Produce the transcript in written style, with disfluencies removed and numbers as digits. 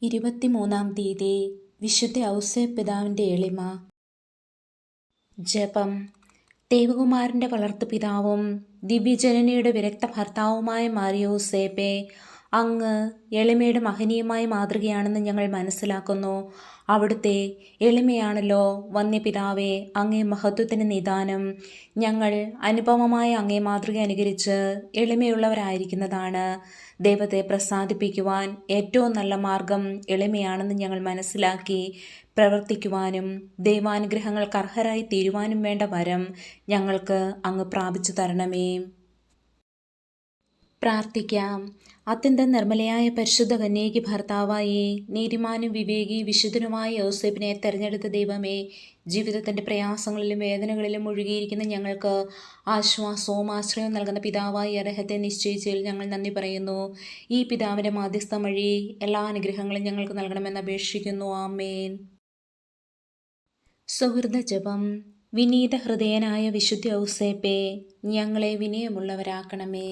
23 വിശുദ്ധ ഔസേപ്പ് പിതാവിൻ്റെ എളിമ. ജപം. ദേവകുമാരൻ്റെ വളർത്തുപിതാവും ദിവ്യജനനിയുടെ വിരക്ത ഭർത്താവുമായ മാറിയോസേപ്പെ, അങ്ങ് എളിമയുടെ മഹനീയമായ മാതൃകയാണെന്ന് ഞങ്ങൾ മനസ്സിലാക്കുന്നു. അവിടുത്തെ എളിമയാണല്ലോ വന്യപിതാവേ അങ്ങേ മഹത്വത്തിന് നിദാനം. ഞങ്ങൾ അനുപമമായ അങ്ങേ മാതൃക അനുകരിച്ച് എളിമയുള്ളവരായിരിക്കുന്നതാണ്. ദൈവത്തെ പ്രസാദിപ്പിക്കുവാൻ ഏറ്റവും നല്ല മാർഗം എളിമയാണെന്ന് ഞങ്ങൾ മനസ്സിലാക്കി പ്രവർത്തിക്കുവാനും ദൈവാനുഗ്രഹങ്ങൾക്ക് അർഹരായി തീരുവാനും വേണ്ട വരം ഞങ്ങൾക്ക് അങ്ങ് പ്രാപിച്ചു തരണമേ. പ്രാർത്ഥിക്കാം. അത്യന്തം നിർമ്മലയായ പരിശുദ്ധ കന്യകയ്ക്ക് ഭർത്താവായി നീതിമാനും വിവേകി വിശുദ്ധനുമായ യോസേപ്പിനെ തെരഞ്ഞെടുത്ത ദൈവമേ, ജീവിതത്തിൻ്റെ പ്രയാസങ്ങളിലും വേദനകളിലും മുഴുകിയിരിക്കുന്ന ഞങ്ങൾക്ക് ആശ്വാസവും ആശ്രയവും നൽകുന്ന പിതാവായി അദ്ദേഹത്തെ നിശ്ചയിച്ചതിൽ ഞങ്ങൾ നന്ദി പറയുന്നു. ഈ പിതാവിൻ്റെ മാധ്യസ്ഥം വഴി എല്ലാ അനുഗ്രഹങ്ങളും ഞങ്ങൾക്ക് നൽകണമെന്ന് അപേക്ഷിക്കുന്നു. ആമേൻ. സുഹൃത ജപം. വിനീത ഹൃദയനായ വിശുദ്ധ ഔസേപ്പെ, ഞങ്ങളെ വിനയമുള്ളവരാക്കണമേ.